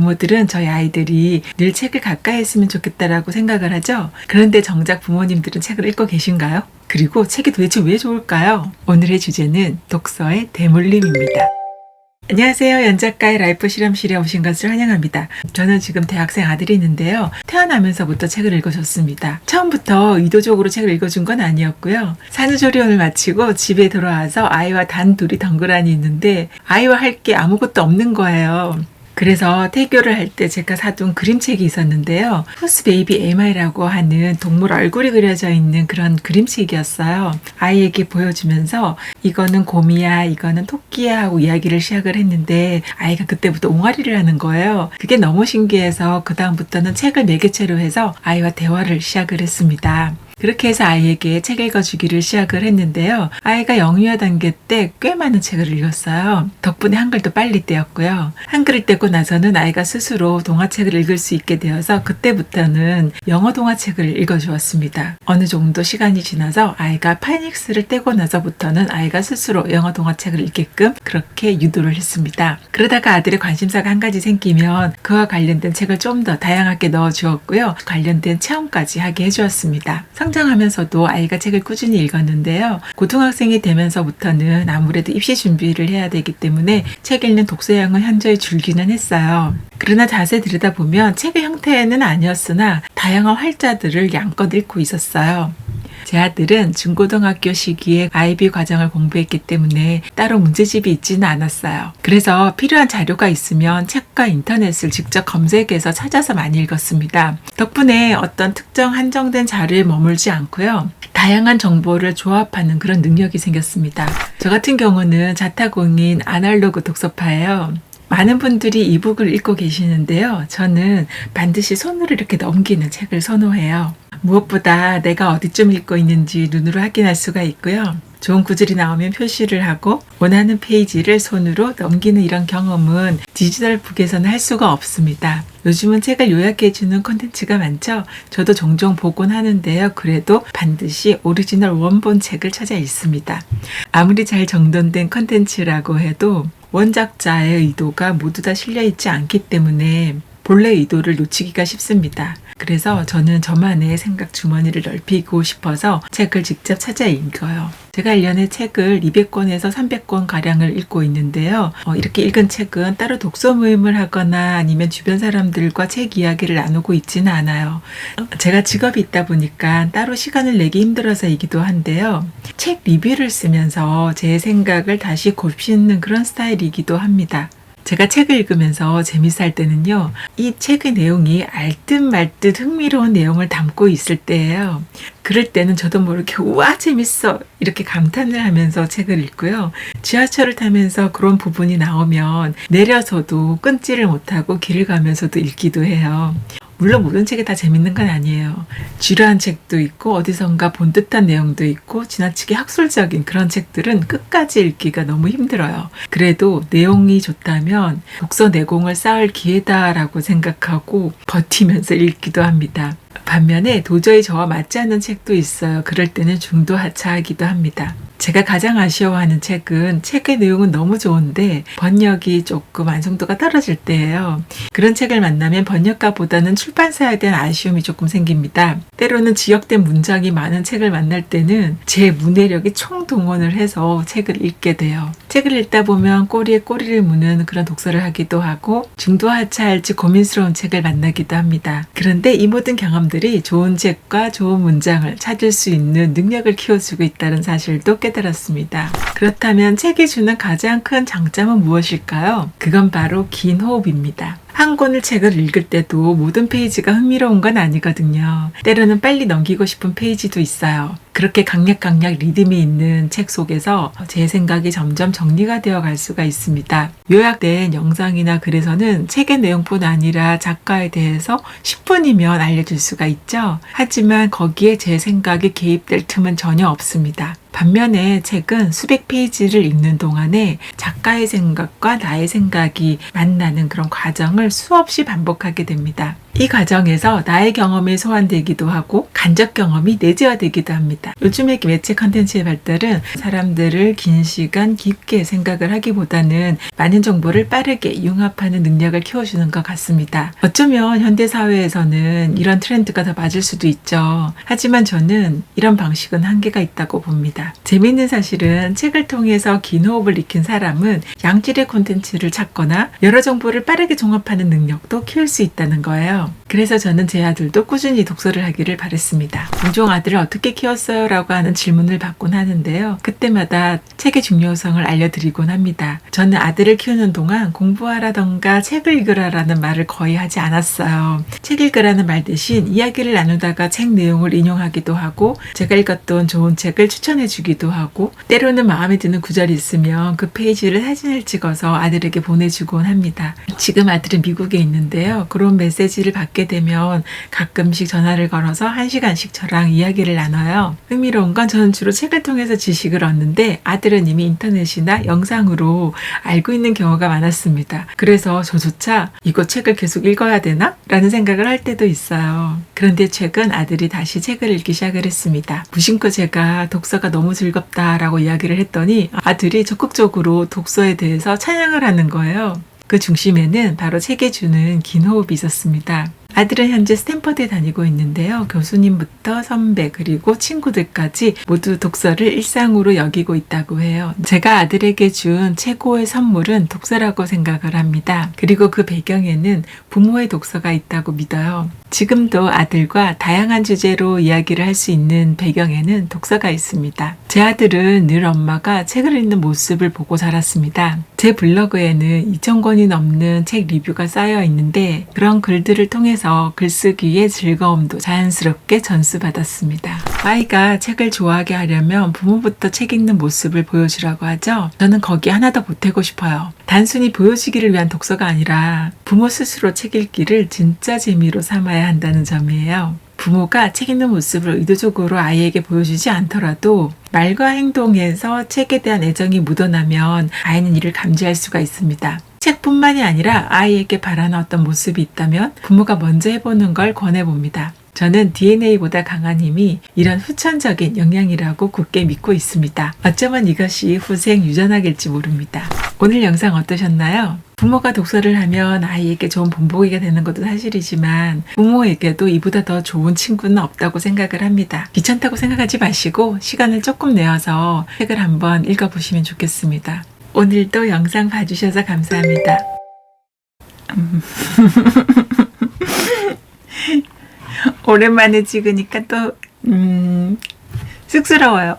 부모들은 저희 아이들이 늘 책을 가까이 했으면 좋겠다라고 생각을 하죠. 그런데 정작 부모님들은 책을 읽고 계신가요? 그리고 책이 도대체 왜 좋을까요? 오늘의 주제는 독서의 대물림입니다. 안녕하세요. 연작가의 라이프 실험실에 오신 것을 환영합니다. 저는 지금 대학생 아들이 있는데요. 태어나면서부터 책을 읽어줬습니다. 처음부터 의도적으로 책을 읽어준 건 아니었고요. 산후조리원을 마치고 집에 돌아와서 아이와 단둘이 덩그러니 있는데 아이와 할 게 아무것도 없는 거예요. 그래서 태교를 할 때 제가 사둔 그림책이 있었는데요. 푸스 베이비 에마이라고 하는 동물 얼굴이 그려져 있는 그런 그림책이었어요. 아이에게 보여주면서 이거는 곰이야, 이거는 토끼야 하고 이야기를 시작을 했는데 아이가 그때부터 옹알이를 하는 거예요. 그게 너무 신기해서 그 다음부터는 책을 매개체로 해서 아이와 대화를 시작을 했습니다. 그렇게 해서 아이에게 책 읽어주기를 시작을 했는데요. 아이가 영유아 단계 때 꽤 많은 책을 읽었어요. 덕분에 한글도 빨리 떼었고요. 한글을 떼고 나서는 아이가 스스로 동화책을 읽을 수 있게 되어서 그때부터는 영어 동화책을 읽어주었습니다. 어느 정도 시간이 지나서 아이가 파이닉스를 떼고 나서부터는 아이가 스스로 영어 동화책을 읽게끔 그렇게 유도를 했습니다. 그러다가 아들의 관심사가 한 가지 생기면 그와 관련된 책을 좀 더 다양하게 넣어주었고요. 관련된 체험까지 하게 해주었습니다. 성장하면서도 아이가 책을 꾸준히 읽었는데요. 고등학생이 되면서부터는 아무래도 입시 준비를 해야 되기 때문에 책 읽는 독서량은 현저히 줄기는 했어요. 그러나 자세히 들여다보면 책의 형태는 아니었으나 다양한 활자들을 양껏 읽고 있었어요. 제 아들은 중고등학교 시기에 IB 과정을 공부했기 때문에 따로 문제집이 있지는 않았어요. 그래서 필요한 자료가 있으면 책과 인터넷을 직접 검색해서 찾아서 많이 읽었습니다. 덕분에 어떤 특정 한정된 자료에 머물지 않고요. 다양한 정보를 조합하는 그런 능력이 생겼습니다. 저 같은 경우는 자타공인 아날로그 독서파예요. 많은 분들이 이북을 읽고 계시는데요. 저는 반드시 손으로 이렇게 넘기는 책을 선호해요. 무엇보다 내가 어디쯤 읽고 있는지 눈으로 확인할 수가 있고요. 좋은 구절이 나오면 표시를 하고 원하는 페이지를 손으로 넘기는 이런 경험은 디지털북에서는 할 수가 없습니다. 요즘은 책을 요약해주는 콘텐츠가 많죠. 저도 종종 보곤 하는데요. 그래도 반드시 오리지널 원본 책을 찾아 읽습니다. 아무리 잘 정돈된 콘텐츠라고 해도 원작자의 의도가 모두 다 실려있지 않기 때문에 본래 의도를 놓치기가 쉽습니다. 그래서 저는 저만의 생각 주머니를 넓히고 싶어서 책을 직접 찾아 읽어요. 제가 1년에 책을 200권에서 300권 가량을 읽고 있는데요. 이렇게 읽은 책은 따로 독서 모임을 하거나 아니면 주변 사람들과 책 이야기를 나누고 있지는 않아요. 제가 직업이 있다 보니까 따로 시간을 내기 힘들어서이기도 한데요. 책 리뷰를 쓰면서 제 생각을 다시 곱씹는 그런 스타일이기도 합니다. 제가 책을 읽으면서 재밌어 할 때는요. 이 책의 내용이 알듯 말듯 흥미로운 내용을 담고 있을 때예요. 그럴 때는 저도 모르게 우와 재밌어 이렇게 감탄을 하면서 책을 읽고요. 지하철을 타면서 그런 부분이 나오면 내려서도 끊지를 못하고 길을 가면서도 읽기도 해요. 물론 모든 책이 다 재밌는 건 아니에요. 지루한 책도 있고 어디선가 본 듯한 내용도 있고 지나치게 학술적인 그런 책들은 끝까지 읽기가 너무 힘들어요. 그래도 내용이 좋다면 독서 내공을 쌓을 기회다라고 생각하고 버티면서 읽기도 합니다. 반면에 도저히 저와 맞지 않는 책도 있어요. 그럴 때는 중도하차하기도 합니다. 제가 가장 아쉬워하는 책은 책의 내용은 너무 좋은데 번역이 조금 완성도가 떨어질 때예요. 그런 책을 만나면 번역가보다는 출판사에 대한 아쉬움이 조금 생깁니다. 때로는 지역된 문장이 많은 책을 만날 때는 제 문해력이 총동원을 해서 책을 읽게 돼요. 책을 읽다 보면 꼬리에 꼬리를 무는 그런 독서를 하기도 하고 중도하차할지 고민스러운 책을 만나기도 합니다. 그런데 이 모든 경험들이 좋은 책과 좋은 문장을 찾을 수 있는 능력을 키워주고 있다는 사실도 깨달았습니다. 그렇다면 책이 주는 가장 큰 장점은 무엇일까요? 그건 바로 긴 호흡입니다. 한 권을 책을 읽을 때도 모든 페이지가 흥미로운 건 아니거든요. 때로는 빨리 넘기고 싶은 페이지도 있어요. 그렇게 강약강약 리듬이 있는 책 속에서 제 생각이 점점 정리가 되어 갈 수가 있습니다. 요약된 영상이나 글에서는 책의 내용뿐 아니라 작가에 대해서 10분이면 알려줄 수가 있죠. 하지만 거기에 제 생각이 개입될 틈은 전혀 없습니다. 반면에 책은 수백 페이지를 읽는 동안에 작가의 생각과 나의 생각이 만나는 그런 과정을 수없이 반복하게 됩니다. 이 과정에서 나의 경험이 소환되기도 하고 간접 경험이 내재화되기도 합니다. 요즘의 매체 컨텐츠의 발달은 사람들을 긴 시간 깊게 생각을 하기보다는 많은 정보를 빠르게 융합하는 능력을 키워주는 것 같습니다. 어쩌면 현대사회에서는 이런 트렌드가 더 맞을 수도 있죠. 하지만 저는 이런 방식은 한계가 있다고 봅니다. 재미있는 사실은 책을 통해서 긴 호흡을 익힌 사람은 양질의 콘텐츠를 찾거나 여러 정보를 빠르게 종합하는 능력도 키울 수 있다는 거예요. 그래서 저는 제 아들도 꾸준히 독서를 하기를 바랬습니다. 종종 아들을 어떻게 키웠어요? 라고 하는 질문을 받곤 하는데요. 그때마다 책의 중요성을 알려드리곤 합니다. 저는 아들을 키우는 동안 공부하라던가 책을 읽으라라는 말을 거의 하지 않았어요. 책 읽으라는 말 대신 이야기를 나누다가 책 내용을 인용하기도 하고 제가 읽었던 좋은 책을 추천해 주기도 하고 때로는 마음에 드는 구절이 있으면 그 페이지를 사진을 찍어서 아들에게 보내주곤 합니다. 지금 아들은 미국에 있는데요. 그런 메시지를 받게 되면 가끔씩 전화를 걸어서 1시간씩 저랑 이야기를 나눠요. 흥미로운 건 저는 주로 책을 통해서 지식을 얻는데 아들은 이미 인터넷이나 영상으로 알고 있는 경우가 많았습니다. 그래서 저조차 이거 책을 계속 읽어야 되나? 라는 생각을 할 때도 있어요. 그런데 최근 아들이 다시 책을 읽기 시작을 했습니다. 무심코 제가 독서가 너무 즐겁다라고 이야기를 했더니 아들이 적극적으로 독서에 대해서 찬양을 하는 거예요. 그 중심에는 바로 책에 주는 긴 호흡이 있었습니다. 아들은 현재 스탠퍼드에 다니고 있는데요. 교수님부터 선배 그리고 친구들까지 모두 독서를 일상으로 여기고 있다고 해요. 제가 아들에게 준 최고의 선물은 독서라고 생각을 합니다. 그리고 그 배경에는 부모의 독서가 있다고 믿어요. 지금도 아들과 다양한 주제로 이야기를 할 수 있는 배경에는 독서가 있습니다. 제 아들은 늘 엄마가 책을 읽는 모습을 보고 자랐습니다. 제 블로그에는 2,000권이 넘는 책 리뷰가 쌓여 있는데 그런 글들을 통해서 글쓰기의 즐거움도 자연스럽게 전수받았습니다. 아이가 책을 좋아하게 하려면 부모부터 책 읽는 모습을 보여주라고 하죠. 저는 거기에 하나 더 보태고 싶어요. 단순히 보여주기를 위한 독서가 아니라 부모 스스로 책 읽기를 진짜 재미로 삼아야 한다는 점이에요. 부모가 책 읽는 모습을 의도적으로 아이에게 보여주지 않더라도 말과 행동에서 책에 대한 애정이 묻어나면 아이는 이를 감지할 수가 있습니다. 책뿐만이 아니라 아이에게 바라는 어떤 모습이 있다면 부모가 먼저 해보는 걸 권해봅니다. 저는 DNA보다 강한 힘이 이런 후천적인 영향이라고 굳게 믿고 있습니다. 어쩌면 이것이 후생 유전학일지 모릅니다. 오늘 영상 어떠셨나요? 부모가 독서를 하면 아이에게 좋은 본보기가 되는 것도 사실이지만 부모에게도 이보다 더 좋은 친구는 없다고 생각을 합니다. 귀찮다고 생각하지 마시고 시간을 조금 내어서 책을 한번 읽어보시면 좋겠습니다. 오늘도 영상 봐주셔서 감사합니다. 오랜만에 찍으니까 또 쑥스러워요.